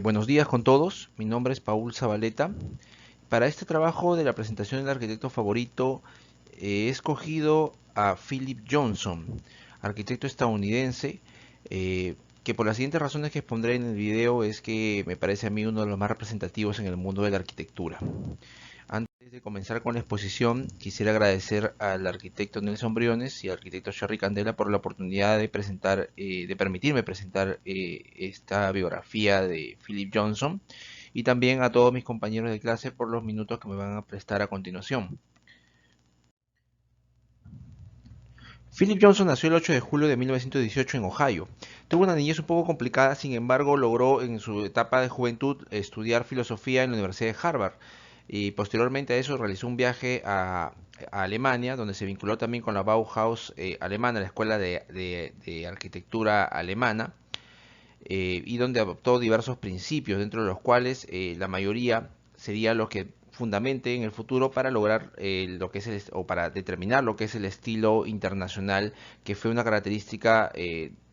Buenos días con todos, mi nombre es Paul Zabaleta. Para este trabajo de la presentación del arquitecto favorito he escogido a Philip Johnson, arquitecto estadounidense, que por las siguientes razones que expondré en el video es que me parece a mí uno de los más representativos en el mundo de la arquitectura. Antes de comenzar con la exposición, quisiera agradecer al arquitecto Nelson Briones y al arquitecto Sherry Candela por la oportunidad de presentar, de permitirme presentar esta biografía de Philip Johnson, y también a todos mis compañeros de clase por los minutos que me van a prestar a continuación. Philip Johnson nació el 8 de julio de 1918 en Ohio. Tuvo una niñez un poco complicada, sin embargo logró en su etapa de juventud estudiar filosofía en la Universidad de Harvard, y posteriormente a eso realizó un viaje a Alemania, donde se vinculó también con la Bauhaus alemana, la escuela de arquitectura alemana, y donde adoptó diversos principios, dentro de los cuales la mayoría sería lo que fundamente en el futuro para lograr lo que es o para determinar lo que es el estilo internacional, que fue una característica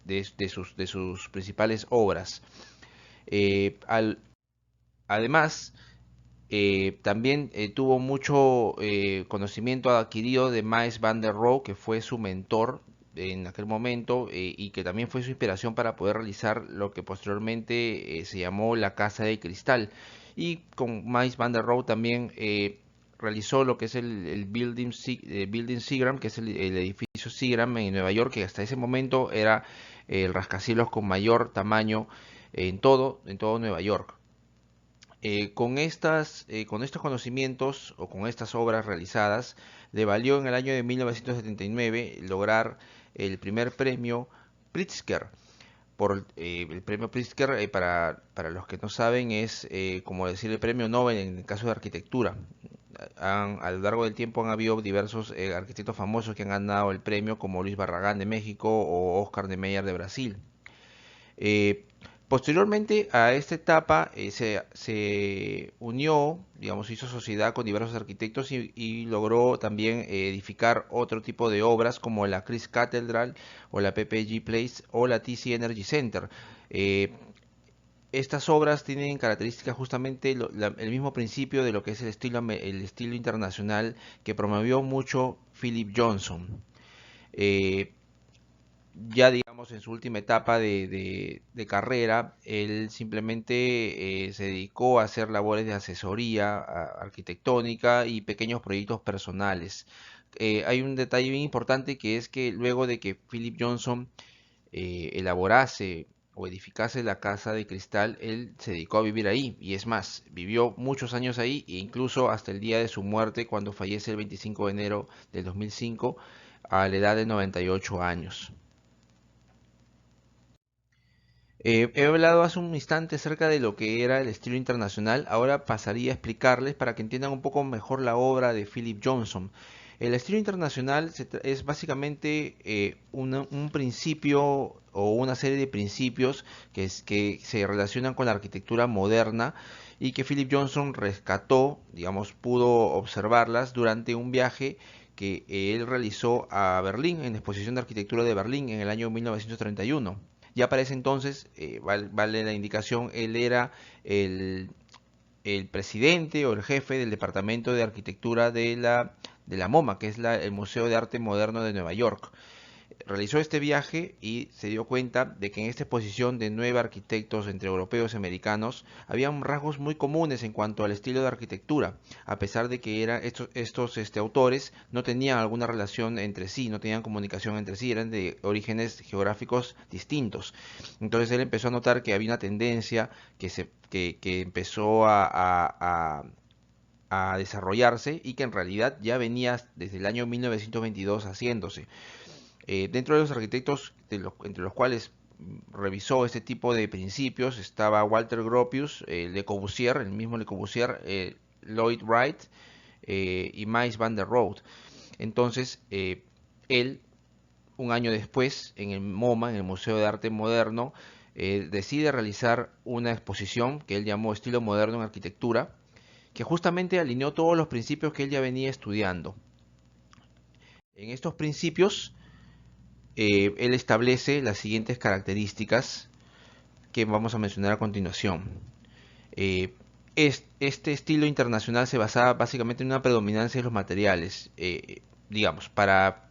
de sus principales obras. Además, también tuvo mucho conocimiento adquirido de Mies van der Rohe, que fue su mentor en aquel momento, y que también fue su inspiración para poder realizar lo que posteriormente se llamó la Casa de Cristal. Y con Mies van der Rohe también realizó lo que es el Building Seagram, que es el edificio Seagram en Nueva York, que hasta ese momento era el rascacielos con mayor tamaño en todo Nueva York. Con estos conocimientos o con estas obras realizadas, le valió en el año de 1979 lograr el primer premio Pritzker. El premio Pritzker, para los que no saben, es como decir el premio Nobel en el caso de arquitectura. A lo largo del tiempo han habido diversos arquitectos famosos que han ganado el premio, como Luis Barragán de México o Oscar de Meyer de Brasil. Eh, Posteriormente a esta etapa se unió, digamos, hizo sociedad con diversos arquitectos y logró también edificar otro tipo de obras como la Christ Cathedral o la PPG Place o la TC Energy Center. Eh, Estas obras tienen características justamente el mismo principio de lo que es el estilo internacional que promovió mucho Philip Johnson. Eh, ya digamos en su última etapa de carrera, él simplemente se dedicó a hacer labores de asesoría arquitectónica y pequeños proyectos personales. Hay un detalle bien importante, que es que luego de que Philip Johnson elaborase o edificase la casa de cristal, él se dedicó a vivir ahí, y es más, vivió muchos años ahí e incluso hasta el día de su muerte, cuando fallece el 25 de enero del 2005 a la edad de 98 años. He hablado hace un instante acerca de lo que era el estilo internacional. Ahora pasaría a explicarles para que entiendan un poco mejor la obra de Philip Johnson. El estilo internacional es básicamente un principio o una serie de principios que se relacionan con la arquitectura moderna, y que Philip Johnson rescató, digamos, pudo observarlas durante un viaje que él realizó a Berlín, en la exposición de arquitectura de Berlín en el año 1931. Ya para ese entonces, vale la indicación, él era el, el presidente o el jefe del departamento de arquitectura de la MoMA, que es el Museo de Arte Moderno de Nueva York. Realizó este viaje y se dio cuenta de que en esta exposición de 9 arquitectos entre europeos y americanos habían rasgos muy comunes en cuanto al estilo de arquitectura, a pesar de que estos autores no tenían alguna relación entre sí, no tenían comunicación entre sí, eran de orígenes geográficos distintos. Entonces él empezó a notar que había una tendencia que empezó a desarrollarse, y que en realidad ya venía desde el año 1922 haciéndose. Dentro de los arquitectos entre los cuales revisó este tipo de principios estaba Walter Gropius, Le Corbusier, el mismo Le Corbusier, Lloyd Wright y Mies van der Rohe. Entonces, él, un año después, en el MoMA, en el Museo de Arte Moderno, decide realizar una exposición que él llamó Estilo Moderno en Arquitectura, que justamente alineó todos los principios que él ya venía estudiando. En estos principios, él establece las siguientes características que vamos a mencionar a continuación. Eh, este estilo internacional se basaba básicamente en una predominancia de los materiales. Digamos, para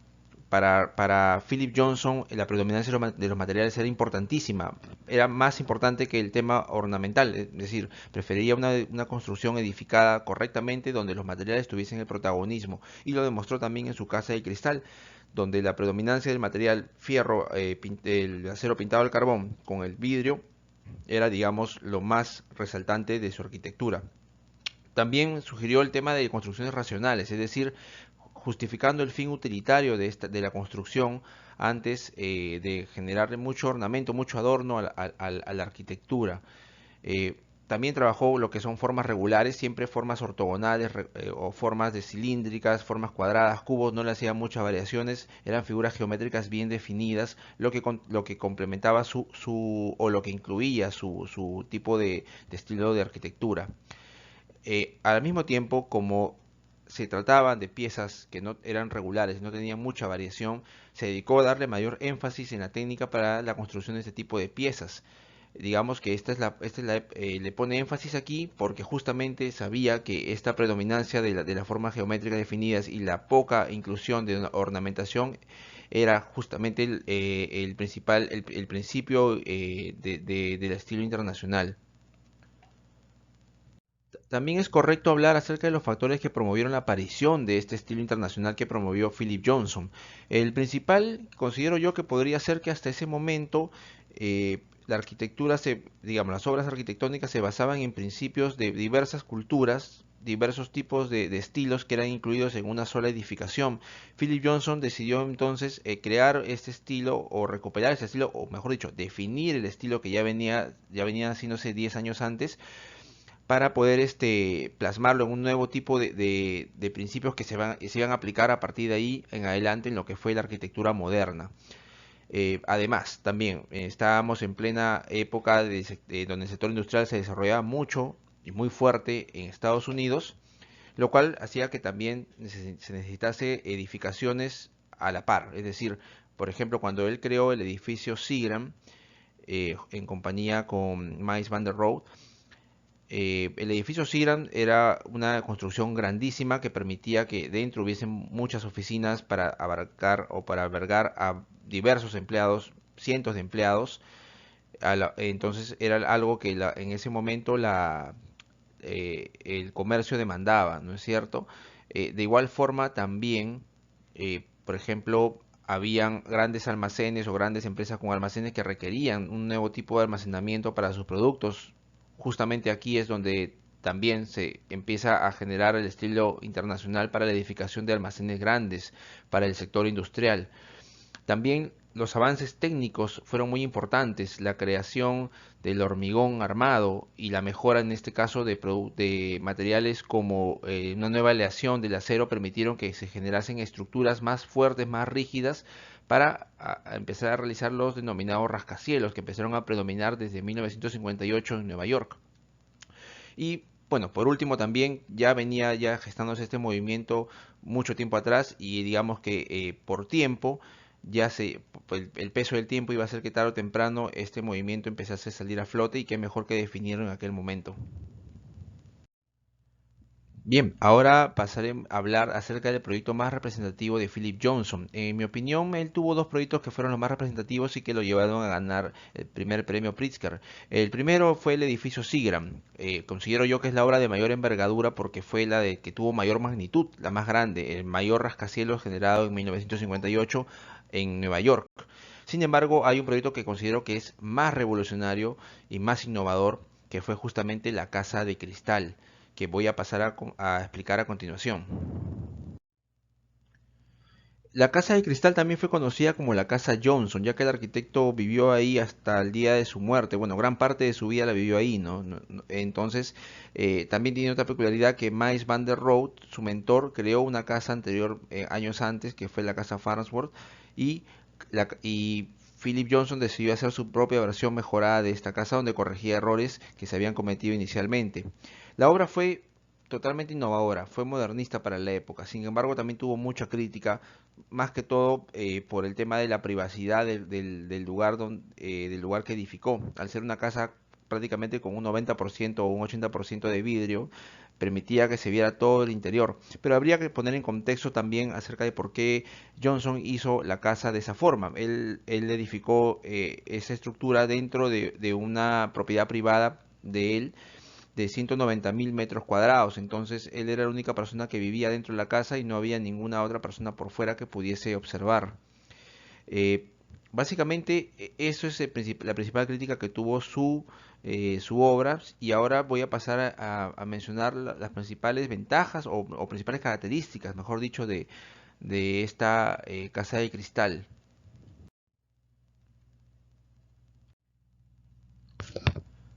Philip Johnson la predominancia de los materiales era importantísima, era más importante que el tema ornamental, es decir, prefería una construcción edificada correctamente donde los materiales tuviesen el protagonismo, y lo demostró también en su casa de cristal, donde la predominancia del material fierro, el acero pintado al carbón con el vidrio, era, digamos, lo más resaltante de su arquitectura. También sugirió el tema de construcciones racionales, es decir, justificando el fin utilitario de la construcción antes de generarle mucho ornamento, mucho adorno a la arquitectura. Eh, También trabajó lo que son formas regulares, siempre formas ortogonales o formas de cilíndricas, formas cuadradas, cubos, no le hacía muchas variaciones, eran figuras geométricas bien definidas, lo que complementaba o lo que incluía su tipo de estilo de arquitectura. Al mismo tiempo, como se trataban de piezas que no eran regulares, no tenían mucha variación, se dedicó a darle mayor énfasis en la técnica para la construcción de este tipo de piezas. Digamos que le pone énfasis aquí porque justamente sabía que esta predominancia de la forma geométrica definidas y la poca inclusión de ornamentación era justamente el principal, el principio del estilo internacional. También es correcto hablar acerca de los factores que promovieron la aparición de este estilo internacional que promovió Philip Johnson. El principal, considero yo, que podría ser que hasta ese momento la arquitectura, digamos, las obras arquitectónicas se basaban en principios de diversas culturas, diversos tipos de estilos que eran incluidos en una sola edificación. Philip Johnson decidió entonces crear este estilo o recuperar este estilo, o mejor dicho, definir el estilo que ya venía haciéndose 10 años antes, para poder plasmarlo en un nuevo tipo de principios que se iban a aplicar a partir de ahí en adelante en lo que fue la arquitectura moderna. Además, también estábamos en plena época donde el sector industrial se desarrollaba mucho y muy fuerte en Estados Unidos, lo cual hacía que también se necesitase edificaciones a la par. Es decir, por ejemplo, cuando él creó el edificio Seagram, en compañía con Mies van der Rohe, el edificio Seagram era una construcción grandísima que permitía que dentro hubiesen muchas oficinas para abarcar o para albergar a diversos empleados, cientos de empleados. Entonces era algo que en ese momento el comercio demandaba, ¿no es cierto? De igual forma también, por ejemplo, habían grandes almacenes o grandes empresas con almacenes que requerían un nuevo tipo de almacenamiento para sus productos. Justamente aquí es donde también se empieza a generar el estilo internacional para la edificación de almacenes grandes para el sector industrial. También los avances técnicos fueron muy importantes, la creación del hormigón armado y la mejora en este caso de materiales como una nueva aleación del acero permitieron que se generasen estructuras más fuertes, más rígidas para empezar a realizar los denominados rascacielos que empezaron a predominar desde 1958 en Nueva York. Y bueno, por último también ya venía ya gestándose este movimiento mucho tiempo atrás, y digamos que por tiempo el peso del tiempo iba a hacer que tarde o temprano este movimiento empezase a salir a flote, y qué mejor que definirlo en aquel momento. Bien, ahora pasaré a hablar acerca del proyecto más representativo de Philip Johnson. En mi opinión, él tuvo dos proyectos que fueron los más representativos y que lo llevaron a ganar el primer premio Pritzker. El primero fue el edificio Seagram. Considero yo que es la obra de mayor envergadura porque fue la de que tuvo mayor magnitud, la más grande, el mayor rascacielos generado en 1958 en Nueva York. Sin embargo, hay un proyecto que considero que es más revolucionario y más innovador, que fue justamente la Casa de Cristal, que voy a pasar a explicar a continuación. La Casa de Cristal también fue conocida como la Casa Johnson, ya que el arquitecto vivió ahí hasta el día de su muerte. Bueno, gran parte de su vida la vivió ahí, ¿no? Entonces, también tiene otra peculiaridad, que Mies van der Rohe, su mentor, creó una casa anterior, años antes, que fue la Casa Farnsworth, y Philip Johnson decidió hacer su propia versión mejorada de esta casa, donde corregía errores que se habían cometido inicialmente. La obra fue totalmente innovadora, fue modernista para la época. Sin embargo, también tuvo mucha crítica, más que todo por el tema de la privacidad del lugar del lugar que edificó. Al ser una casa prácticamente con un 90% o un 80% de vidrio, permitía que se viera todo el interior. Pero habría que poner en contexto también acerca de por qué Johnson hizo la casa de esa forma. Él edificó esa estructura dentro de una propiedad privada de él de 190.000 metros cuadrados. Entonces él era la única persona que vivía dentro de la casa y no había ninguna otra persona por fuera que pudiese observar. Eh, Básicamente eso es la principal crítica que tuvo su obra, y ahora voy a pasar a mencionar las principales ventajas o principales características, mejor dicho, de esta casa de cristal.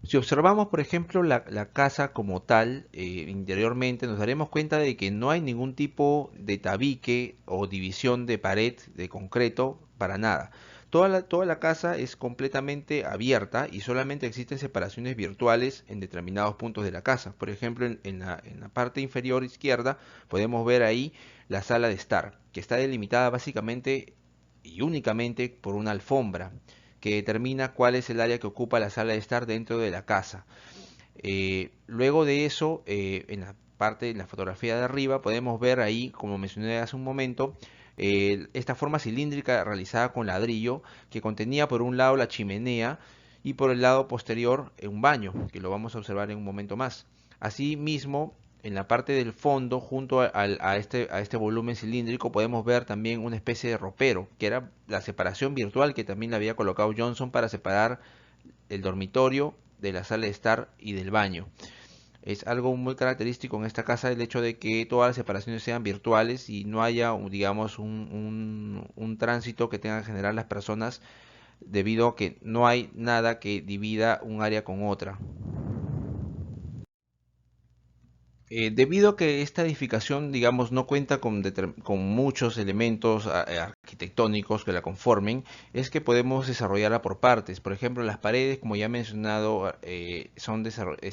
Si observamos, por ejemplo, la casa como tal, interiormente, nos daremos cuenta de que no hay ningún tipo de tabique o división de pared de concreto para nada. Toda la casa es completamente abierta y solamente existen separaciones virtuales en determinados puntos de la casa. Por ejemplo, en la parte inferior izquierda podemos ver ahí la sala de estar, que está delimitada básicamente y únicamente por una alfombra que determina cuál es el área que ocupa la sala de estar dentro de la casa. Luego de eso, en la fotografía de arriba, podemos ver ahí, como mencioné hace un momento, esta forma cilíndrica realizada con ladrillo que contenía por un lado la chimenea y por el lado posterior un baño, que lo vamos a observar en un momento más. Asimismo, en la parte del fondo, junto a este volumen cilíndrico, podemos ver también una especie de ropero, que era la separación virtual que también le había colocado Johnson para separar el dormitorio de la sala de estar y del baño. Es algo muy característico en esta casa el hecho de que todas las separaciones sean virtuales y no haya, digamos, un tránsito que tengan que generar las personas, debido a que no hay nada que divida un área con otra. Debido a que esta edificación, digamos, no cuenta con muchos elementos arquitectónicos que la conformen, es que podemos desarrollarla por partes. Por ejemplo, las paredes, como ya he mencionado,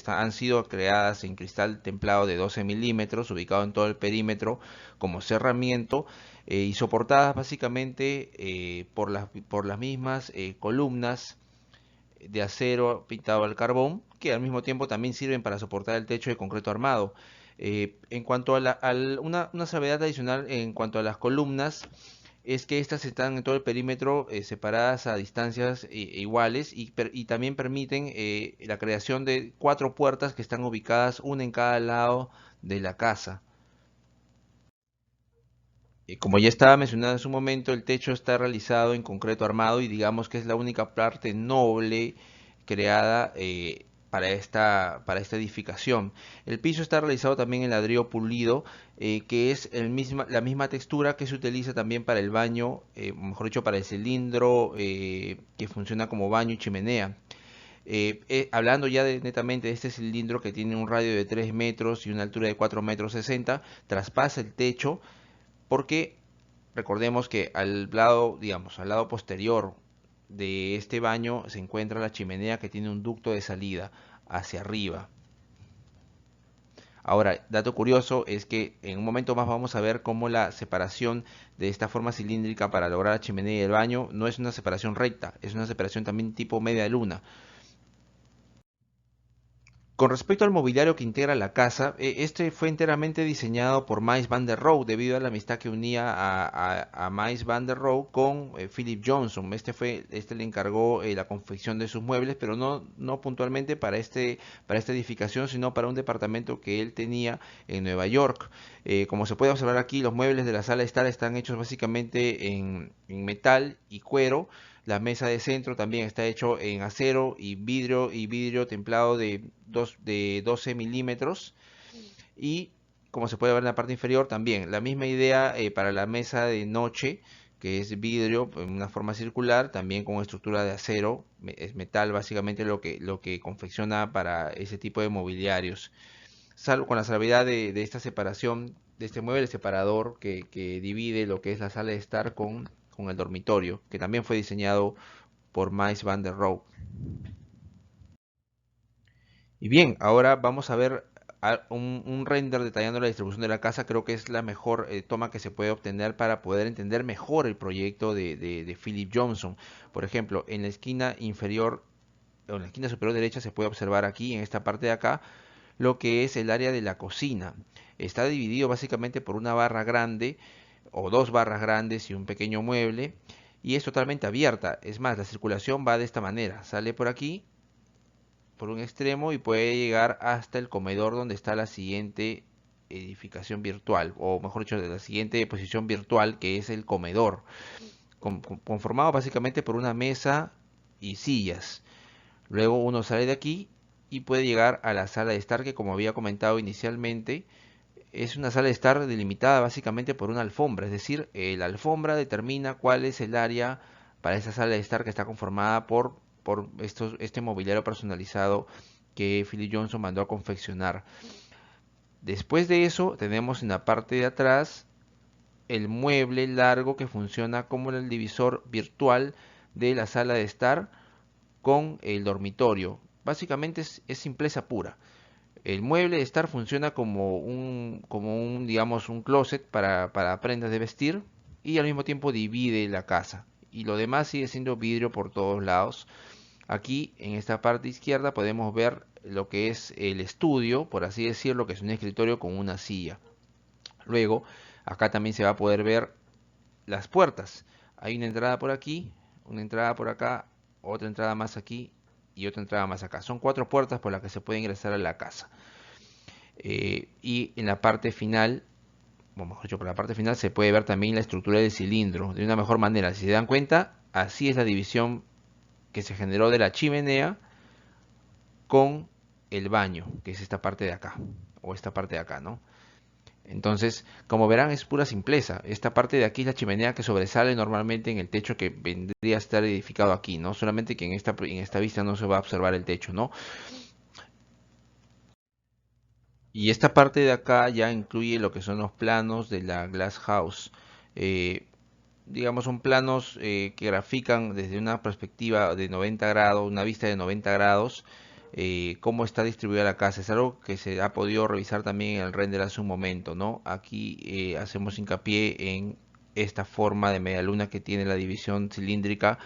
han sido creadas en cristal templado de 12 milímetros, ubicado en todo el perímetro como cerramiento, y soportadas básicamente por las mismas columnas de acero pintado al carbón, que al mismo tiempo también sirven para soportar el techo de concreto armado. En cuanto a una salvedad adicional en cuanto a las columnas, es que estas están en todo el perímetro separadas a distancias iguales y también permiten la creación de 4 puertas que están ubicadas una en cada lado de la casa. Como ya estaba mencionado en su momento, el techo está realizado en concreto armado y digamos que es la única parte noble creada para esta edificación. El piso está realizado también en ladrillo pulido, que es la misma textura que se utiliza también para el baño, mejor dicho, para el cilindro que funciona como baño y chimenea. Hablando ya netamente de este cilindro que tiene un radio de 3 metros y una altura de 4 metros 60, traspasa el techo porque recordemos que al lado, digamos, al lado posterior de este baño se encuentra la chimenea que tiene un ducto de salida hacia arriba. Ahora, dato curioso es que en un momento más vamos a ver cómo la separación de esta forma cilíndrica para lograr la chimenea y el baño no es una separación recta, es una separación también tipo media luna. Con respecto al mobiliario que integra la casa, este fue enteramente diseñado por Mies van der Rohe debido a la amistad que unía a Mies van der Rohe con Philip Johnson. Este le encargó la confección de sus muebles, pero no puntualmente para esta edificación, sino para un departamento que él tenía en Nueva York. Como se puede observar aquí, los muebles de la sala de estar están hechos básicamente en metal y cuero. La mesa de centro también está hecho en acero y vidrio templado de 12 milímetros. Y como se puede ver en la parte inferior también, la misma idea para la mesa de noche, que es vidrio en una forma circular, también con estructura de acero, es metal básicamente lo que confecciona para ese tipo de mobiliarios. Salvo con la salvedad de esta separación, de este mueble separador que divide lo que es la sala de estar con el dormitorio, que también fue diseñado por Mies van der Rohe. Y bien, ahora vamos a ver un render detallando la distribución de la casa creo que es la mejor toma que se puede obtener para poder entender mejor el proyecto de Philip Johnson. Por ejemplo, en la esquina inferior o en la esquina superior derecha se puede observar aquí, en esta parte de acá, lo que es el área de la cocina. Está dividido básicamente por una barra grande o dos barras grandes y un pequeño mueble, y es totalmente abierta. Es más, la circulación va de esta manera: sale por aquí, por un extremo, y puede llegar hasta el comedor, donde está la siguiente edificación virtual, o mejor dicho, de la siguiente posición virtual, que es el comedor, conformado básicamente por una mesa y sillas. Luego uno sale de aquí y puede llegar a la sala de estar, que como había comentado inicialmente, es una sala de estar delimitada básicamente por una alfombra. Es decir, la alfombra determina cuál es el área para esa sala de estar, que está conformada por este mobiliario personalizado que Philip Johnson mandó a confeccionar. Después de eso tenemos en la parte de atrás el mueble largo, que funciona como el divisor virtual de la sala de estar con el dormitorio. Básicamente es simpleza pura. El mueble de estar funciona como un, digamos, un closet para prendas de vestir, y al mismo tiempo divide la casa. Y lo demás sigue siendo vidrio por todos lados. Aquí en esta parte izquierda podemos ver lo que es el estudio, por así decirlo, que es un escritorio con una silla. Luego, acá también se va a poder ver las puertas. Hay una entrada por aquí, una entrada por acá, otra entrada más aquí y otra entrada más acá. Son cuatro puertas por las que se puede ingresar a la casa. Y en la parte final, o mejor dicho, por la parte final se puede ver también la estructura del cilindro de una mejor manera. Si se dan cuenta, así es la división que se generó de la chimenea con el baño, que es esta parte de acá, o esta parte de acá, ¿no? Entonces, como verán, es pura simpleza. Esta parte de aquí es la chimenea que sobresale normalmente en el techo, que vendría a estar edificado aquí, ¿no? Solamente que en esta vista no se va a observar el techo, ¿no? Y esta parte de acá ya incluye lo que son los planos de la Glass House. Eh, digamos, son planos que grafican desde una perspectiva de 90 grados, una vista de 90 grados, cómo está distribuida la casa. Es algo que se ha podido revisar también en el render hace un momento, ¿no? Aquí hacemos hincapié en esta forma de media luna que tiene la división cilíndrica,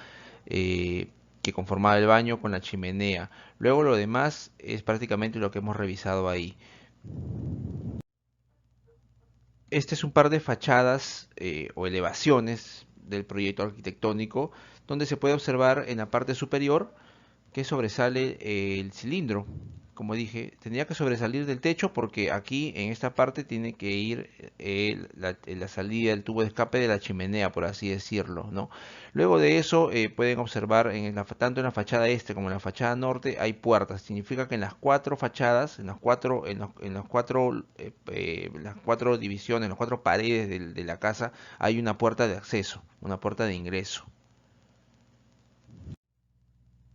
que conformaba el baño con la chimenea. Luego lo demás es prácticamente lo que hemos revisado ahí. Este es un par de fachadas o elevaciones del proyecto arquitectónico, donde se puede observar en la parte superior que sobresale el cilindro. Como dije, tendría que sobresalir del techo, porque aquí en esta parte tiene que ir la salida del tubo de escape de la chimenea, por así decirlo, ¿no? Luego de eso pueden observar tanto en la fachada este como en la fachada norte hay puertas. Significa que en las cuatro fachadas, las cuatro divisiones, las cuatro paredes de la casa, hay una puerta de acceso, una puerta de ingreso.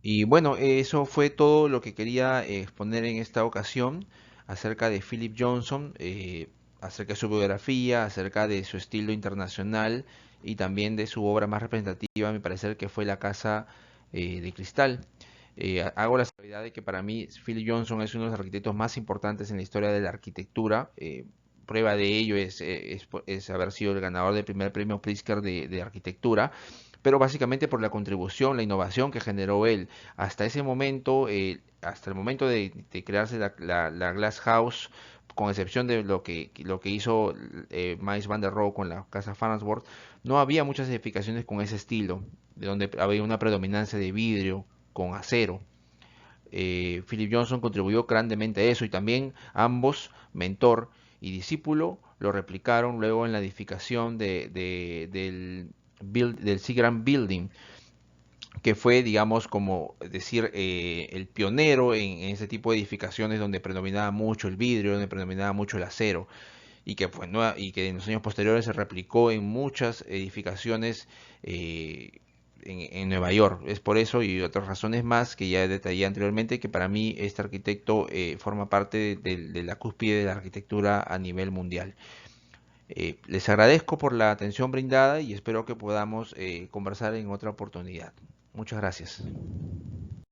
Y bueno, eso fue todo lo que quería exponer en esta ocasión acerca de Philip Johnson, acerca de su biografía, acerca de su estilo internacional y también de su obra más representativa, a mi parecer, que fue La Casa de Cristal. Hago la salvedad de que para mí Philip Johnson es uno de los arquitectos más importantes en la historia de la arquitectura. Prueba de ello es haber sido el ganador del primer premio Pritzker de arquitectura, pero básicamente por la contribución, la innovación que generó él. Hasta ese momento, hasta el momento de crearse la Glass House, con excepción de lo que hizo Mies van der Rohe con la casa Farnsworth, no había muchas edificaciones con ese estilo, de donde había una predominancia de vidrio con acero. Philip Johnson contribuyó grandemente a eso, y también ambos, mentor y discípulo, lo replicaron luego en la edificación del Seagram Building, que fue, digamos, como decir, el pionero en ese tipo de edificaciones, donde predominaba mucho el vidrio, donde predominaba mucho el acero, y que, pues, y que en los años posteriores se replicó en muchas edificaciones en Nueva York. Es por eso y otras razones más que ya detallé anteriormente, que para mí este arquitecto forma parte de la cúspide de la arquitectura a nivel mundial. Les agradezco por la atención brindada y espero que podamos conversar en otra oportunidad. Muchas gracias.